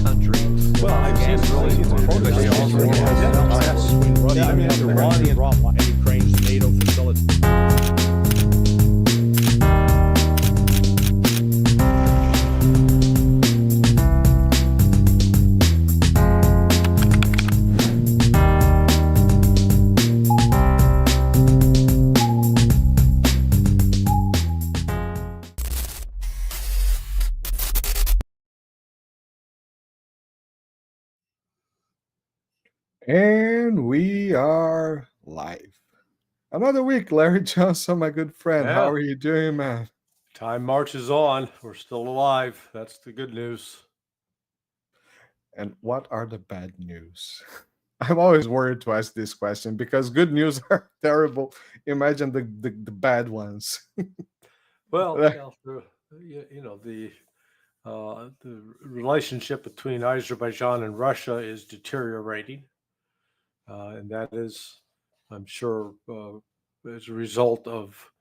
countries. Well, I can't really see the photos. They also has between Russia and Iran and Ukraine's NATO facility. And we are live. Another week, Larry Johnson, my good friend. Yeah. How are you doing, man? Time marches on. We're still alive. That's the good news. And what are the bad news? I'm always worried to ask this question because good news are terrible. Imagine the bad ones. Well, the relationship between Azerbaijan and Russia is deteriorating. And that is, I'm sure, as a result of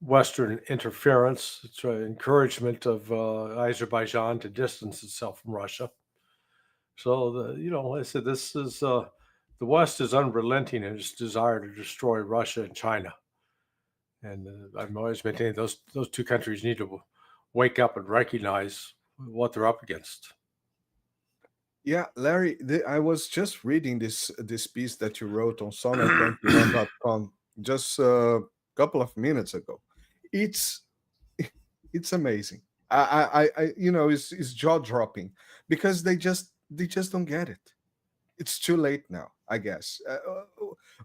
Western interference. It's an encouragement of Azerbaijan to distance itself from Russia. So, I said this is the West is unrelenting in its desire to destroy Russia and China. And I'm always maintaining those two countries need to wake up and recognize what they're up against. Yeah, Larry, I was just reading this piece that you wrote on sonar21.com just a couple of minutes ago. It's amazing. I it's jaw dropping because they just don't get it. It's too late now, I guess.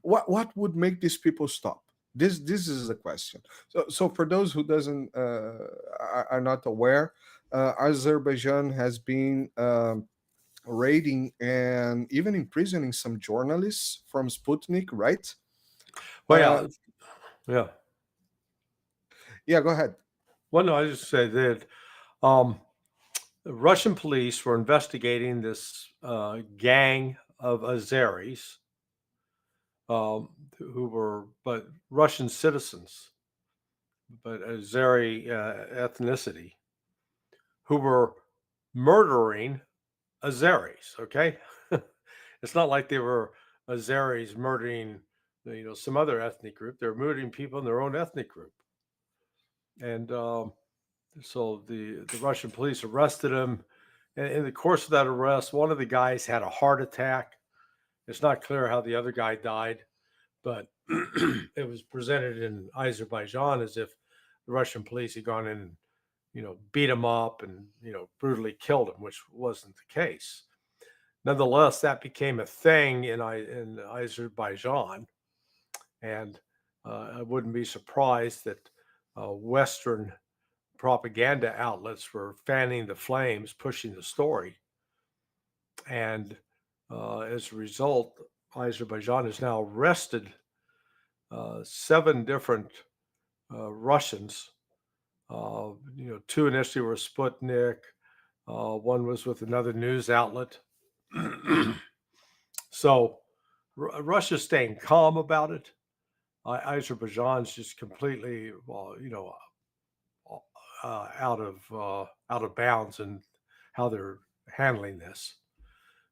What would make these people stop? This is the question. So for those who are not aware, Azerbaijan has been raiding and even imprisoning some journalists from Sputnik, right? Well, yeah. Go ahead. Well, no, I just say that the Russian police were investigating this gang of Azeris who were but Russian citizens, but Azeri ethnicity, who were murdering Azeris. Okay, it's not like they were Azeris murdering, some other ethnic group. They're murdering people in their own ethnic group, and so the Russian police arrested him. And in the course of that arrest, one of the guys had a heart attack. It's not clear how the other guy died, but it was presented in Azerbaijan as if the Russian police had gone in and beat him up and, brutally killed him, which wasn't the case. Nonetheless, that became a thing in Azerbaijan. And I wouldn't be surprised that Western propaganda outlets were fanning the flames, pushing the story. And as a result, Azerbaijan has now arrested 7 different Russians. Two initially were Sputnik. One was with another news outlet. So Russia's staying calm about it. Azerbaijan's just completely, out of bounds in how they're handling this.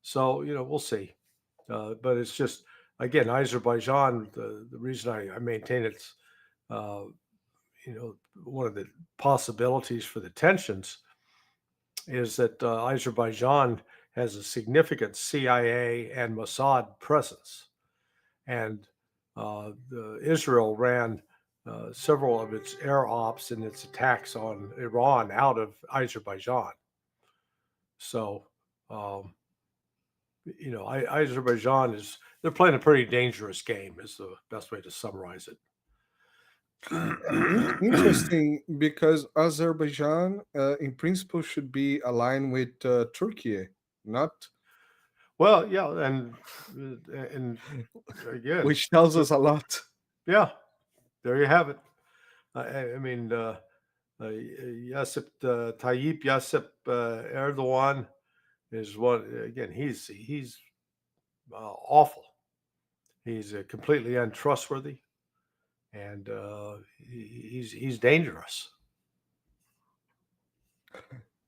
So we'll see. But it's just, again, Azerbaijan. The reason I maintain it's one of the possibilities for the tensions is that Azerbaijan has a significant CIA and Mossad presence. And Israel ran several of its air ops and its attacks on Iran out of Azerbaijan. So, Azerbaijan they're playing a pretty dangerous game is the best way to summarize it. Interesting, because Azerbaijan, in principle, should be aligned with Turkey, not. Well, yeah, and again, which tells us a lot. Yeah, there you have it. I mean, Tayyip Erdogan is one. Again, he's awful. He's completely untrustworthy. And he's dangerous.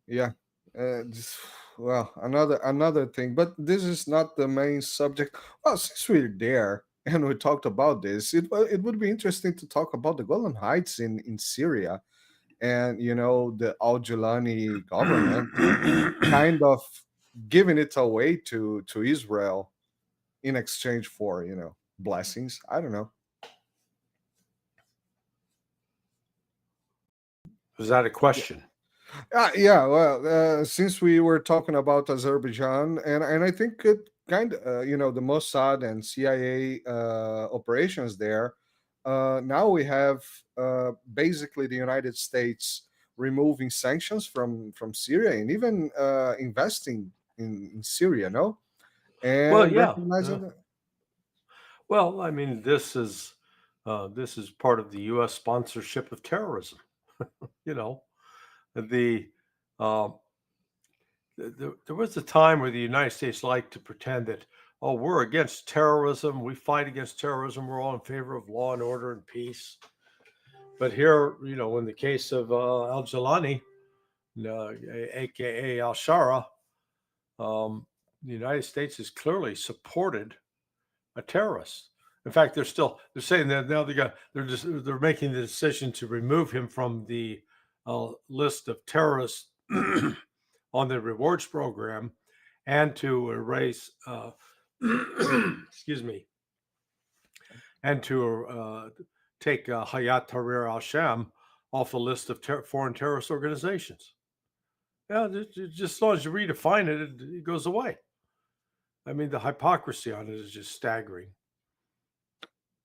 Yeah, Well, another thing, but this is not the main subject. Well, since we're there and we talked about this, it would be interesting to talk about the Golan Heights in Syria, and the Al Jilani government kind of giving it away to Israel in exchange for blessings. I don't know. Was that a question? Yeah, well, since we were talking about Azerbaijan, and I think it kind of, the Mossad and CIA operations there, now we have basically the United States removing sanctions from Syria and even investing in Syria, no? Well, And yeah. recognizing that. Well, I mean, this is part of the U.S. sponsorship of terrorism. You know, the uh, there was a time where the United States liked to pretend that, oh, we're against terrorism, we fight against terrorism, we're all in favor of law and order and peace. But here, in the case of Al Jilani, aka Al Shara, the United States has clearly supported a terrorist. In fact, they're saying that now they're making the decision to remove him from the list of terrorists on the rewards program, and to erase, excuse me, and to take Hayat Tahrir al-Sham off the list of foreign terrorist organizations. Yeah, just as long as you redefine it, it goes away. I mean, the hypocrisy on it is just staggering.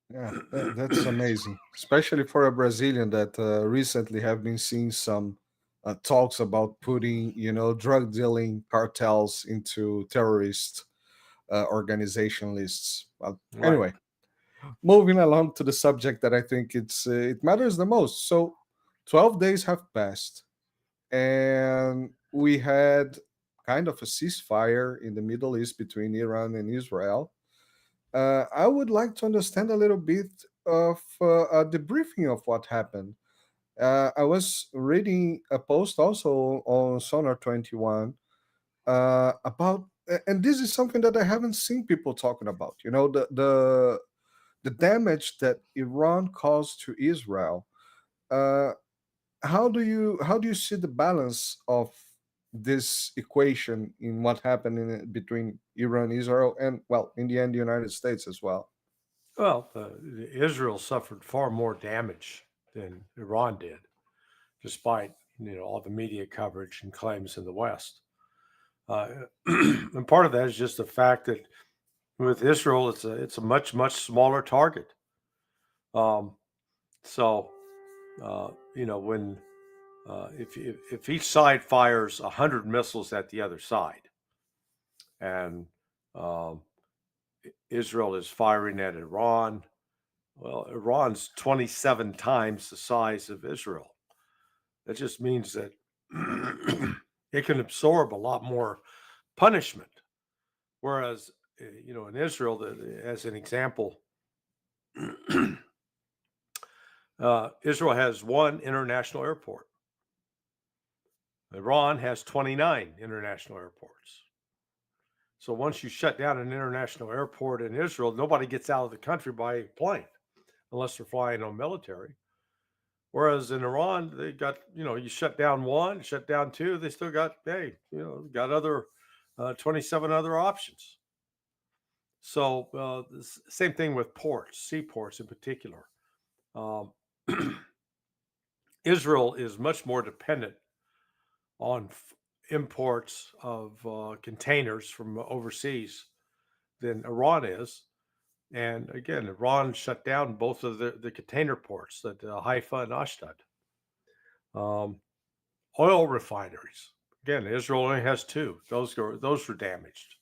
Yeah, that's amazing, especially for a Brazilian that recently have been seeing some talks about putting, drug dealing cartels into terrorist organization lists. Well, Right. anyway, moving along to the subject that I think it matters the most. So, 12 days have passed, and we had kind of a ceasefire in the Middle East between Iran and Israel. I would like to understand a little bit of a debriefing of what happened. I was reading a post also on Sonar 21 about, and this is something that I haven't seen people talking about. The damage that Iran caused to Israel. Uh, how do you see the balance of this equation in what happened between Iran, Israel, and, well, in the end, the United States as well? Well, Israel suffered far more damage than Iran did, despite all the media coverage and claims in the West. And part of that is just the fact that with Israel, it's a much smaller target. Um, so when if each side fires 100 missiles at the other side, and um, Israel is firing at Iran, well, Iran's 27 times the size of Israel. That just means that it can absorb a lot more punishment. Whereas, in Israel, as an example, Israel has one international airport. Iran has 29 international airports. So once you shut down an international airport in Israel, nobody gets out of the country by plane unless they're flying on military. Whereas in Iran, they got, you shut down one, shut down two, they still got, got other 27 other options. So same thing with ports, seaports in particular. Um, Israel is much more dependent on imports of containers from overseas than Iran is. And again, Iran shut down both of the container ports at Haifa and Ashdod. Oil refineries. Again, Israel only has two. Those were damaged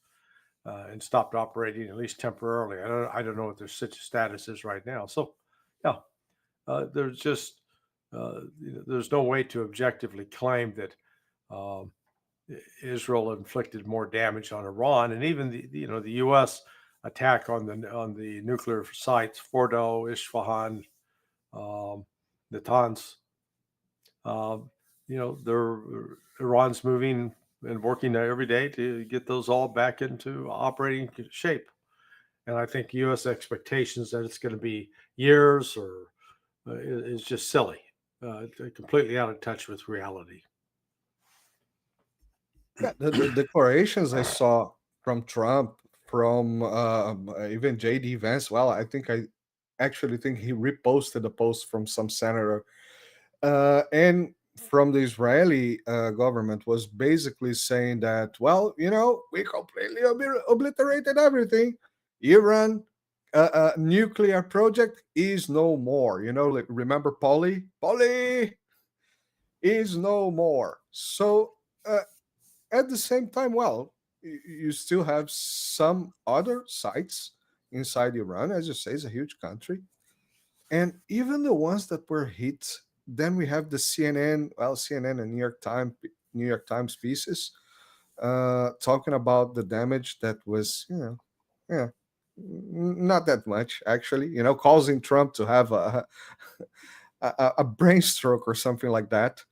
and stopped operating, at least temporarily. I don't know what their status is right now. So, yeah, there's just there's no way to objectively claim that um, Israel inflicted more damage on Iran, and even the U.S. attack on the nuclear sites, Fordo, Isfahan, Natanz. Iran's moving and working every day to get those all back into operating shape. And I think U.S. expectations that it's going to be years or is just silly, completely out of touch with reality. Yeah, the declarations I saw from Trump, from even JD Vance. Well, I actually think he reposted a post from some senator, and from the Israeli government was basically saying that, well, we completely obliterated everything. Iran nuclear project is no more. Like, remember Polly? Polly is no more. So at the same time, well, you still have some other sites inside Iran. As you say, it's a huge country. And even the ones that were hit, then we have the CNN and New York Times pieces talking about the damage that was, yeah, not that much actually, causing Trump to have a brain stroke or something like that.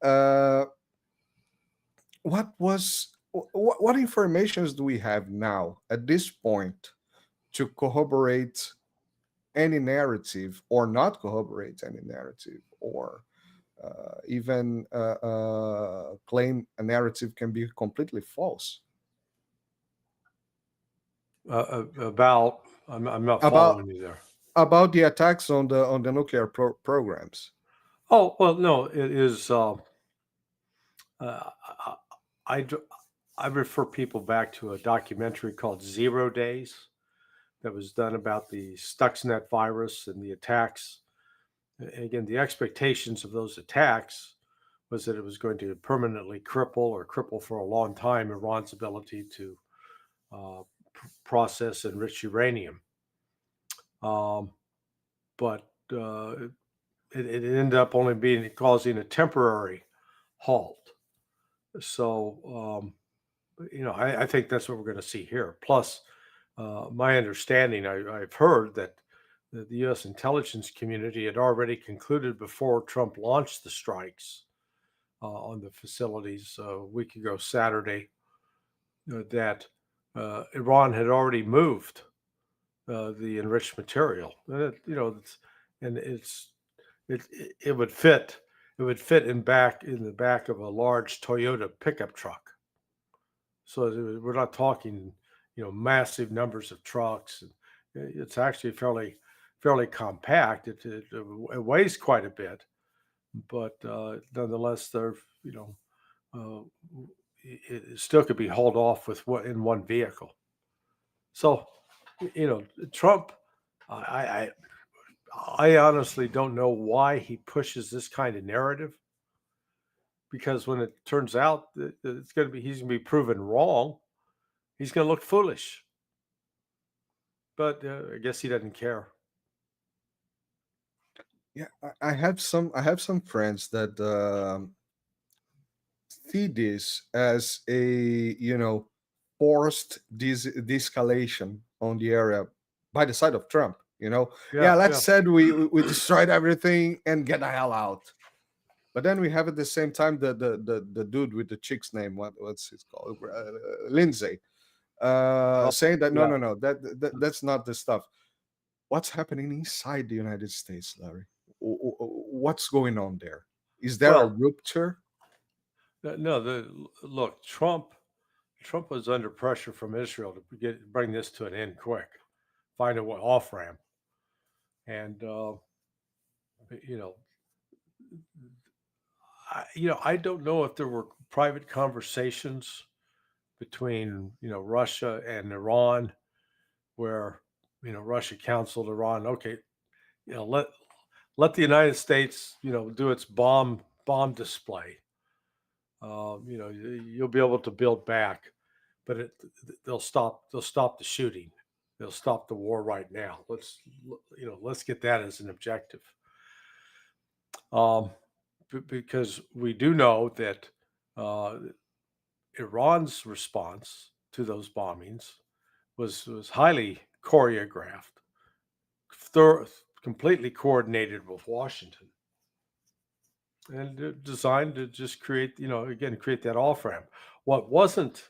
Uh, what informations do we have now at this point to corroborate any narrative or not corroborate any narrative, or even claim a narrative can be completely false About, I'm not about following you there. about the attacks on the nuclear programs? Oh, well, no, it is. Uh, I, I, I refer people back to a documentary called 0 Days that was done about the Stuxnet virus and the attacks. Again, the expectations of those attacks was that it was going to permanently cripple for a long time Iran's ability to uh, process enriched uranium. But it ended up only causing a temporary halt. So, I think that's what we're going to see here. Plus, my understanding, I've heard that the U.S. intelligence community had already concluded before Trump launched the strikes on the facilities a week ago Saturday, that Iran had already moved the enriched material, and it would fit. It would fit in the back of a large Toyota pickup truck. So we're not talking, massive numbers of trucks. It's actually fairly compact. It weighs quite a bit, but nonetheless, uh, it still could be hauled off in one vehicle. So, Trump, I I honestly don't know why he pushes this kind of narrative, because when it turns out that he's going to be proven wrong, he's going to look foolish. But I guess he doesn't care. Yeah, I have some friends that see this as a forced de-escalation on the area by the side of Trump. Yeah, Yeah, let's yeah. said we destroyed everything and get the hell out. But then we have at the same time the dude with the chick's name. What's his called? Lindsay, Oh, saying that no, yeah. no, no, that's not the stuff. What's happening inside the United States, Larry? What's going on there? Is there a Well, rupture? no. Look, Trump was under pressure from Israel to bring this to an end quick, find a off ramp, and you know, I don't know if there were private conversations between Russia and Iran, where Russia counseled Iran, okay, let the United States do its bomb display. You'll be able to build back, but they'll stop the shooting. They'll stop the war right now. Let's get that as an objective. Um, because we do know that uh, Iran's response to those bombings was highly choreographed, completely coordinated with Washington, and designed to just create that off ramp. What wasn't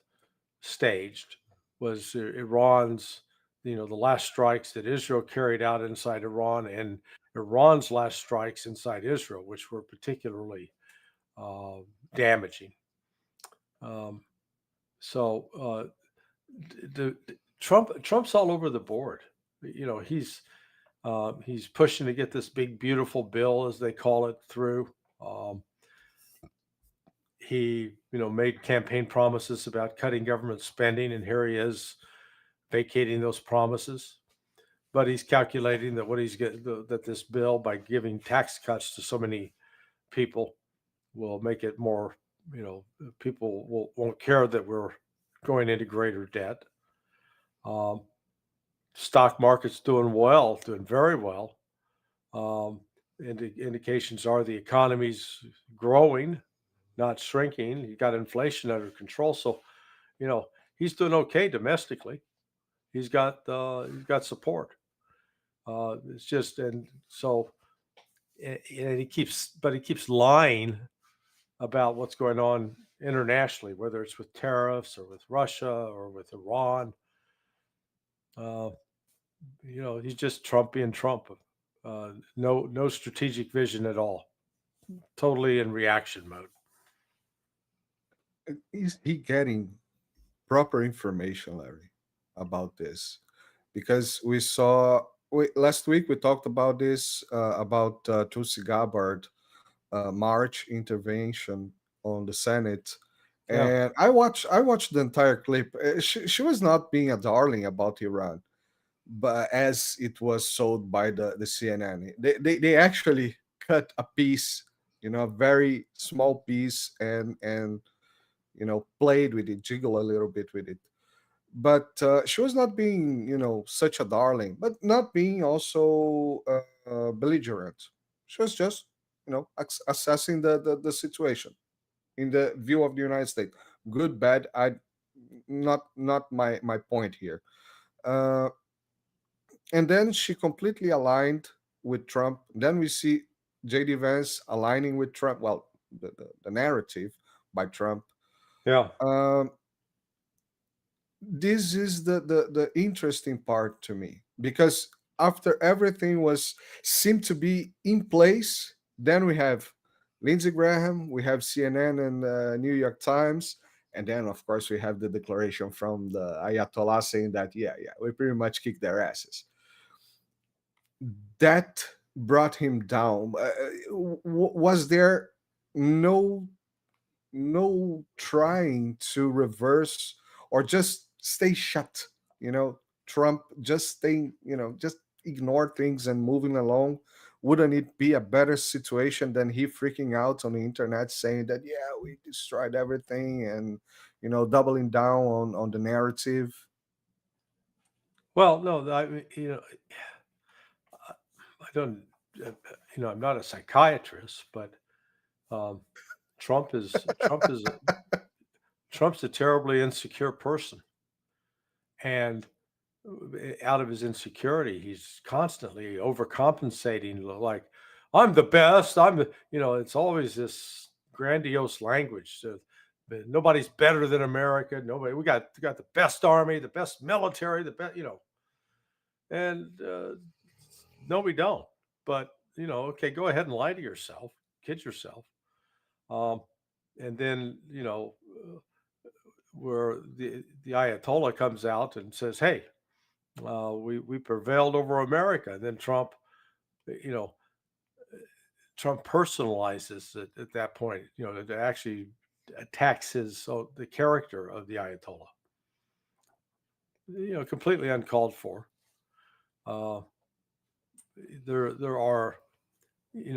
staged was Iran's, the last strikes that Israel carried out inside Iran, and Iran's last strikes inside Israel, which were particularly damaging. So Trump's all over the board. He's pushing to get this big, beautiful bill, as they call it, through. He, made campaign promises about cutting government spending, and here he is vacating those promises. But he's calculating that that this bill, by giving tax cuts to so many people, will make it more, people won't care that we're going into greater debt. Stock market's doing very well. Indications are the economy's growing, not shrinking. You got inflation under control, so he's doing okay domestically. He's got support. It's just, and so, and he keeps lying about what's going on internationally, whether it's with tariffs or with Russia or with Iran. He's just Trump being Trump. No strategic vision at all. Totally in reaction mode. Is he getting proper information, Larry, about this? Because last week we talked about this, about Tulsi Gabbard March intervention on the Senate, Yeah. and I watched the entire clip. She was not being a darling about Iran, but as it was sold by the CNN, they actually cut a piece, a very small piece, and played with it, jiggle a little bit with it. But she was not being, such a darling, but not being also belligerent. She was just, assessing the situation in the view of the United States. Good, bad, not my point here. And then she completely aligned with Trump. Then we see J.D. Vance aligning with Trump. Well, the narrative by Trump. Yeah. This is the interesting part to me, because after everything seemed to be in place, then we have Lindsey Graham, we have CNN and New York Times, and then of course we have the declaration from the Ayatollah saying that we pretty much kicked their asses. That brought him down. Was there no trying to reverse or just stay shut? Trump just staying, just ignore things and moving along. Wouldn't it be a better situation than he freaking out on the internet saying that we destroyed everything, and doubling down on the narrative? Well, no, I don't, I'm not a psychiatrist, but Trump's a terribly insecure person, and out of his insecurity, he's constantly overcompensating. Like, I'm the best. It's always this grandiose language. So, nobody's better than America. Nobody. We got the best army, the best military, the best. And no, we don't. But okay, go ahead and lie to yourself, kid yourself. And then where the Ayatollah comes out and says, "Hey, we prevailed over America." And then Trump personalizes it at that point. That actually attacks the character of the Ayatollah. Completely uncalled for. There are,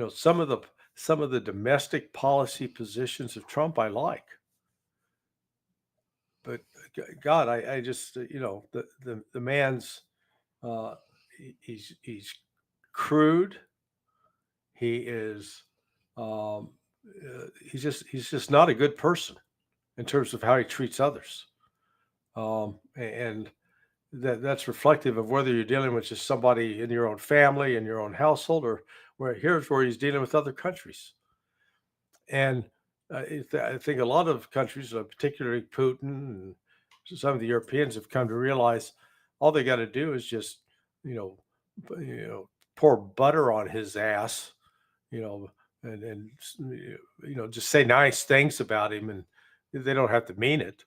some of the domestic policy positions of Trump I like, but God, I just the man's he's crude. He is he's just not a good person in terms of how he treats others, and that's reflective of whether you're dealing with just somebody in your own family, in your own household, or here's where he's dealing with other countries. And I think a lot of countries, particularly Putin and some of the Europeans, have come to realize all they got to do is just, you know, pour butter on his ass, you know, and just say nice things about him, and they don't have to mean it,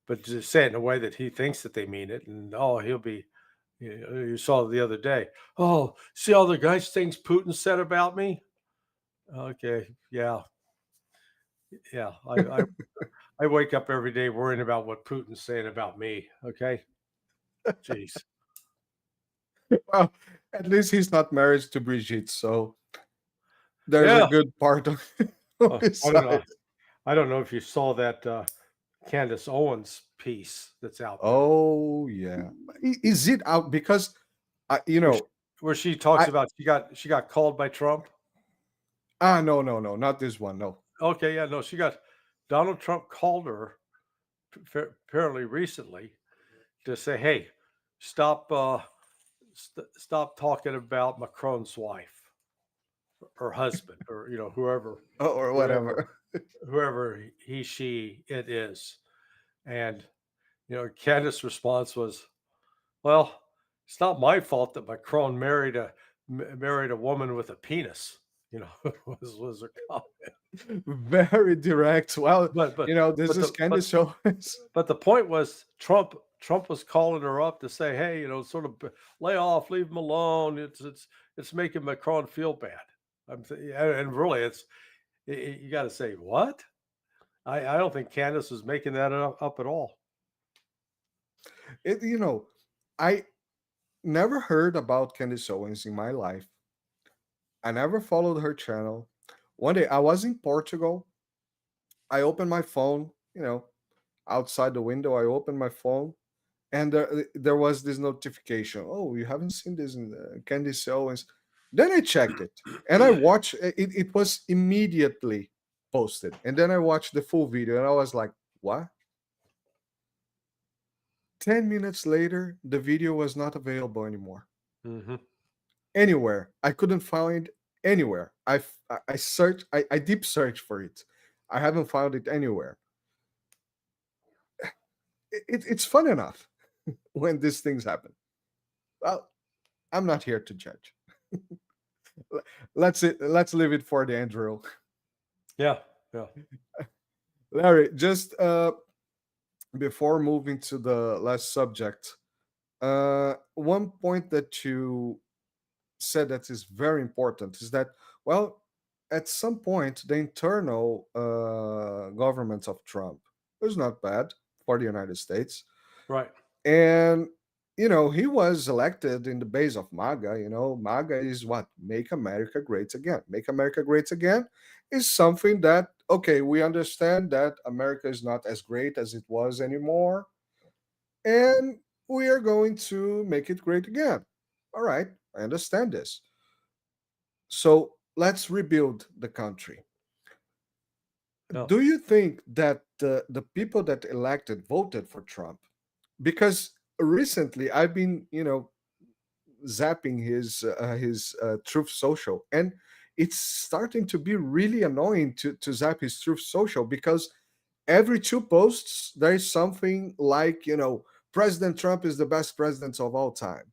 but just say it in a way that he thinks that they mean it, and he'll be. You saw the other day. Oh, see all the nice things Putin said about me. Okay, yeah, yeah. I wake up every day worrying about what Putin's saying about me. Okay, jeez. Well, at least he's not married to Brigitte, so there's a Yeah. good part of on his I don't know. side. I don't know if you saw that Candace Owens piece that's out there, Oh yeah, is it out? Because where she, where she talks I about she got called by Trump. no, not this one. No. Okay, yeah, no, she got Donald Trump called her apparently recently to say, "Hey, stop stop talking about Macron's wife or husband or whoever Or whoever whatever. whoever he she it is." And Candace's response was, "Well, it's not my fault that Macron married a woman with a penis." Was her comment. Very direct. Well, But this but is the kind of show. but the point was Trump was calling her up to say, "Hey, sort of lay off, leave him alone. It's making Macron feel bad." And really, you got to say what? I don't think Candace was making that up at all. It, I never heard about Candice Owens in my life. I never followed her channel. One day I was in Portugal. I opened my phone, outside the window. I opened my phone, and there was this notification. Oh, you haven't seen this in Candice Owens. Then I checked it, and I watched it. It was immediately posted, and then I watched the full video, and I was like, "What?" 10 minutes later, the video was not available anymore. Hmm. Anywhere. I couldn't find anywhere. I searched, I deep searched for it. I haven't found it anywhere. It's fun enough when these things happen. Well, I'm not here to judge. Let's leave it for the end drill. Yeah, yeah. Larry, just before moving to the last subject, one point that you said that is very important is that, well, at some point the internal government of Trump was not bad for the United States, Right. and he was elected in the base of MAGA. MAGA is what? Make America great again. Make America great again is something that, okay, we understand that America is not as great as it was anymore, and we are going to make it great again. All right, I understand this. So let's rebuild the country. Yeah. Do you think that the people that elected voted for Trump? Because recently I've been, zapping his Truth Social, and it's starting to be really annoying to zap his Truth Social, because every two posts there is something like, President Trump is the best president of all time,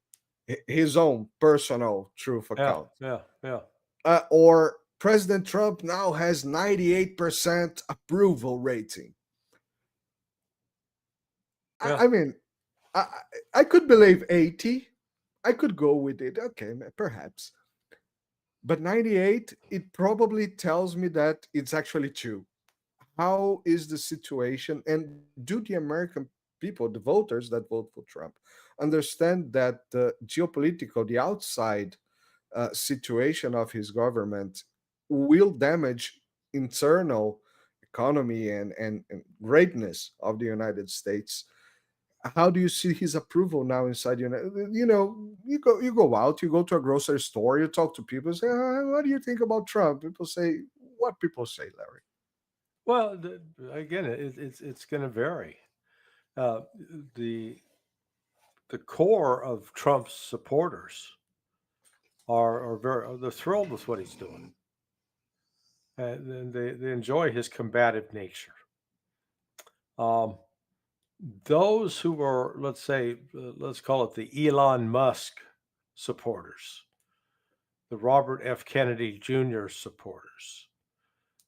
his own personal Truth Yeah. account. Yeah. Yeah. Or President Trump now has 98% approval rating. Yeah. I mean, I, I could believe 80. I could go with it. Okay, perhaps. But 98, it probably tells me that it's actually true. How is the situation? And do the American people, the voters that vote for Trump, understand that the geopolitical, the outside situation of his government will damage internal economy and greatness of the United States? How do you see his approval now inside the United? You go out, you go to a grocery store, you talk to people, say, what do you think about Trump? People say, what people say, Larry? Well, again, it's going to vary. Uh, the the core of Trump's supporters they're thrilled with what he's doing. and they enjoy his combative nature. Um, those who are, let's say, let's call it the Elon Musk supporters, the Robert F. Kennedy Jr. supporters,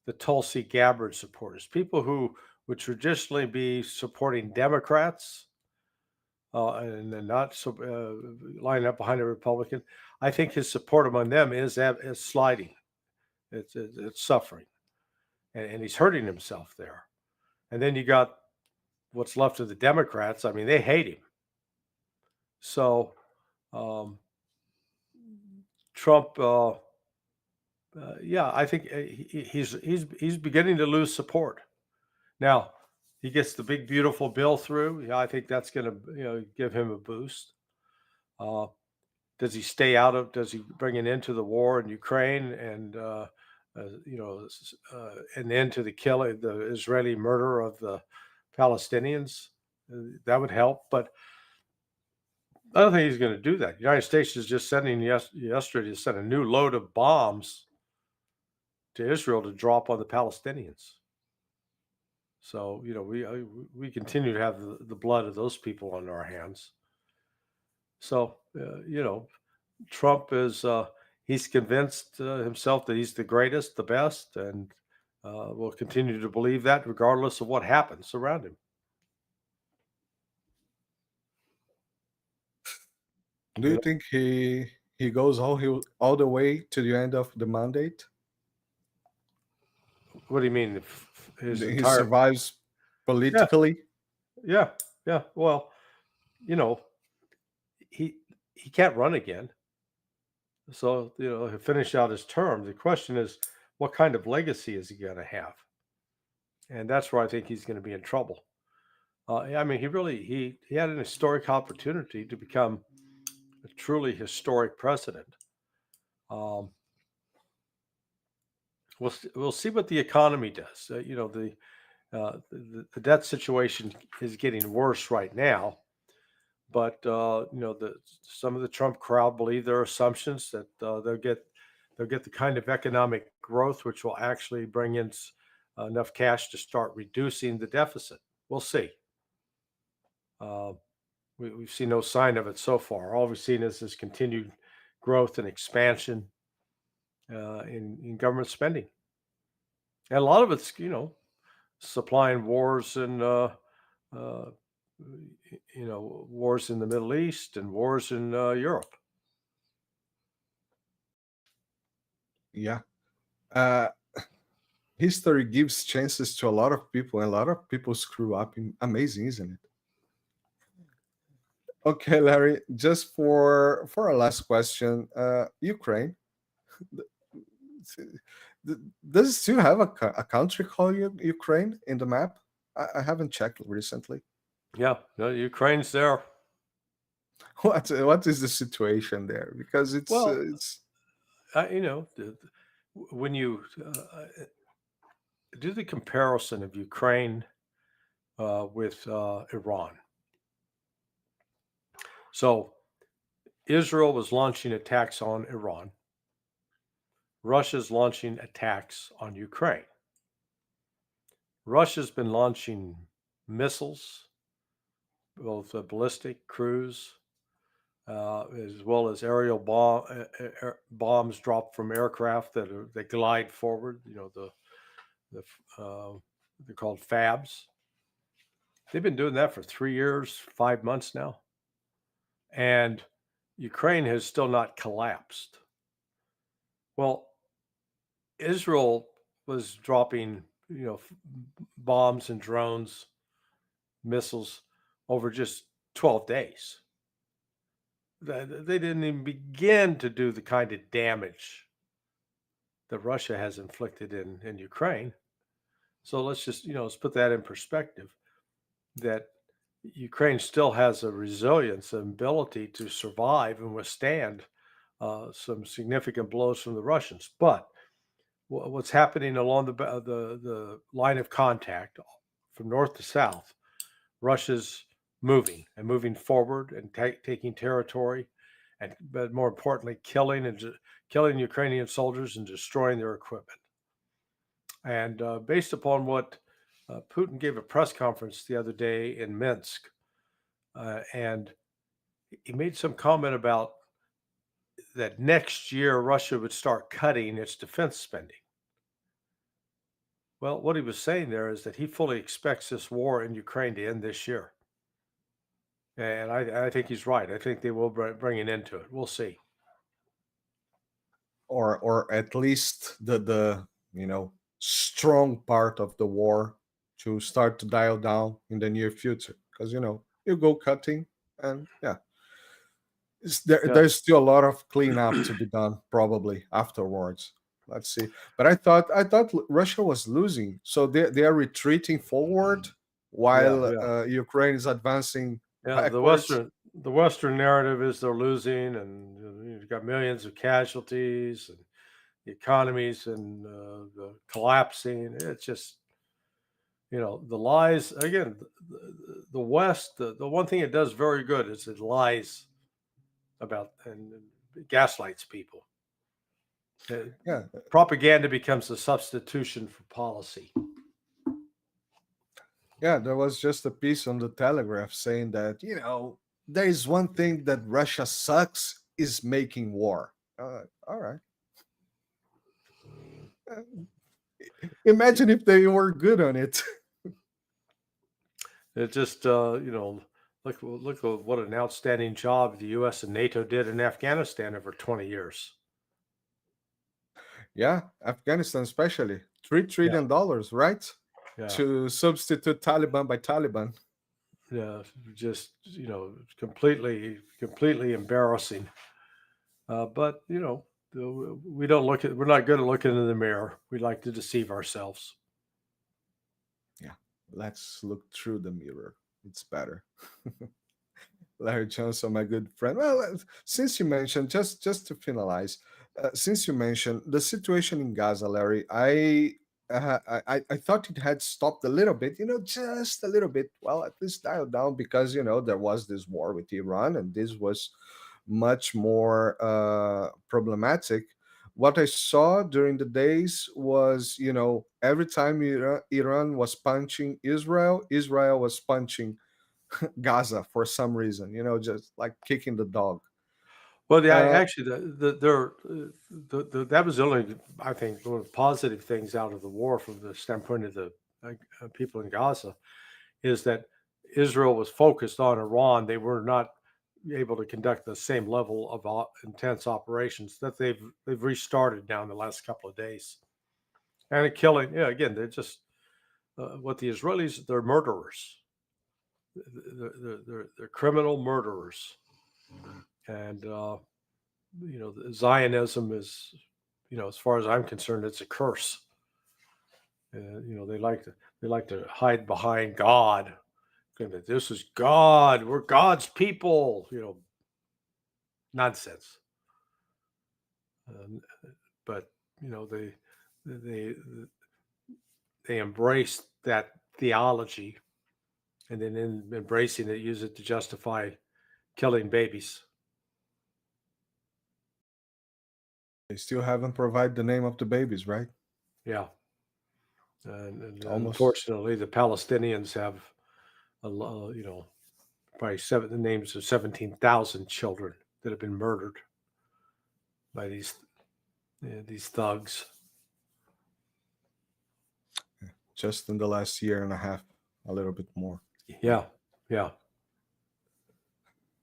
the Tulsi Gabbard supporters, people who would traditionally be supporting Democrats and then not lining up behind a Republican. I think his support among them is sliding. It's suffering, and he's hurting himself there. And then you got what's left of the Democrats. I mean, they hate him. So Trump, yeah, I think he's beginning to lose support. Now he gets the big beautiful bill through. Yeah, I think that's going to give him a boost. Does he stay out of? Does he bring an end to the war in Ukraine and an end to the killing, the Israeli murder of the Palestinians? That would help, but I don't think he's going to do that. The United States is just sending yesterday to send a new load of bombs to Israel to drop on the Palestinians. So we continue to have the blood of those people on our hands. So Trump is he's convinced himself that he's the greatest, the best, and will continue to believe that regardless of what happens around him. Do you think he goes all the way to the end of the mandate? What do you mean? He survives politically? Yeah. Well, he can't run again. So, he'll finish out his term. The question is, what kind of legacy is he going to have? And that's where I think he's going to be in trouble. I mean, he had an historic opportunity to become a truly historic president. We'll see what the economy does. The debt situation is getting worse right now, but some of the Trump crowd believe their assumptions that they'll get the kind of economic growth which will actually bring in enough cash to start reducing the deficit. We'll see. We've seen no sign of it so far. All we've seen is this continued growth and expansion in government spending, and a lot of it's supplying wars and wars in the Middle East and wars in Europe. Yeah. History gives chances to a lot of people, and a lot of people screw up. Amazing, isn't it? Okay, Larry, just for our last question, Ukraine, does it still have a country called Ukraine in the map? I haven't checked recently. Yeah, no, Ukraine's there. What is the situation there? Because it's when you do the comparison of Ukraine with Iran. So Israel was launching attacks on Iran. Russia's launching attacks on Ukraine. Russia's been launching missiles, both ballistic, cruise, as well as aerial bombs dropped from aircraft that glide forward. They're called FABs. They've been doing that for 3 years, 5 months now, and Ukraine has still not collapsed. Well, Israel was dropping, bombs and drones, missiles over just 12 days. They didn't even begin to do the kind of damage that Russia has inflicted in Ukraine. So let's put that in perspective, that Ukraine still has a resilience and ability to survive and withstand some significant blows from the Russians. But what's happening along the line of contact from north to south, Russia's moving forward and taking territory, but more importantly, killing Ukrainian soldiers and destroying their equipment. And based upon what Putin gave a press conference the other day in Minsk, and he made some comment about that next year Russia would start cutting its defense spending. Well, what he was saying there is that he fully expects this war in Ukraine to end this year. And I think he's right. I think they will bring an end to it. We'll see. Or at least the strong part of the war to start to dial down in the near future, because you go cutting, and there's still a lot of cleanup to be done probably afterwards. Let's see. But I thought Russia was losing, so they are retreating forward while Ukraine is advancing backwards. The Western narrative is they're losing, and you've got millions of casualties, and the economies and collapsing. It's just, the lies again. The West, the one thing it does very good is it lies about and gaslights people. Propaganda becomes a substitution for policy. Yeah, there was just a piece on the Telegraph saying that, there is one thing that Russia sucks is making war. All right. Imagine if they were good on it. It just, look what an outstanding job the U.S. and NATO did in Afghanistan over 20 years. Yeah, Afghanistan especially. $3 trillion, right? Yeah. To substitute Taliban by Taliban. Yeah, just, completely embarrassing. But, we're not good at looking in the mirror. We like to deceive ourselves. Yeah, let's look through the mirror. It's better. Larry Johnson, my good friend. Well, since you mentioned, just to finalize, since you mentioned the situation in Gaza, Larry, I thought it had stopped a little bit, just a little bit. Well, at least dialed down, because there was this war with Iran, and this was much more problematic. What I saw during the days was, every time Iran was punching Israel, Israel was punching Gaza for some reason, just like kicking the dog. Well, actually, that was the only, I think, one of the positive things out of the war from the standpoint of the people in Gaza, is that Israel was focused on Iran. They were not able to conduct the same level of intense operations that they've restarted now in the last couple of days. And killing, again, they're just what the Israelis, they're murderers. They're criminal murderers. And Zionism is, as far as I'm concerned, it's a curse. They like to hide behind God. This is God. We're God's people. Nonsense. But they embrace that theology, and then in embracing it, use it to justify killing babies. They still haven't provided the name of the babies, right? Yeah. And unfortunately, the Palestinians have, probably the names of 17,000 children that have been murdered by these thugs. Just in the last year and a half, a little bit more. Yeah.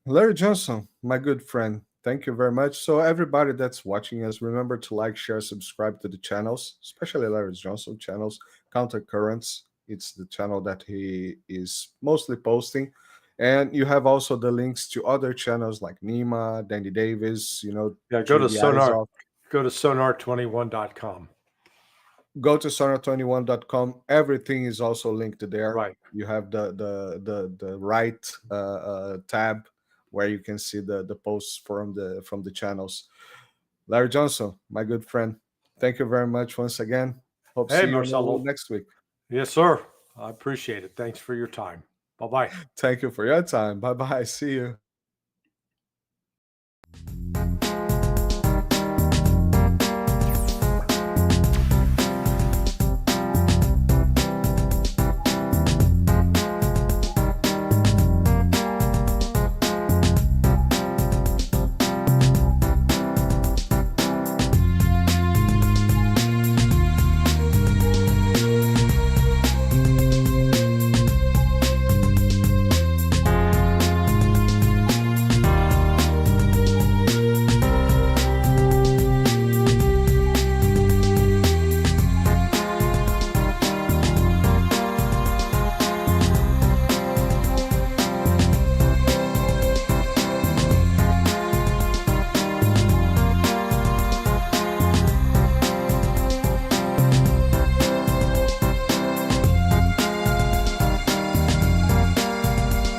Larry Johnson, my good friend, thank you very much. So everybody that's watching us, remember to like, share, subscribe to the channels, especially Larry Johnson channels, Counter Currents. It's the channel that he is mostly posting. And you have also the links to other channels like Nima, Danny Davis, Go to Sonar. Go to sonar21.com. Go to sonar21.com. Everything is also linked there. Right. You have the right tab where you can see the posts from the channels. Larry Johnson, my good friend, thank you very much once again. Hope to see you next week. Yes, sir. I appreciate it. Thanks for your time. Bye-bye. Thank you for your time. Bye-bye. See you.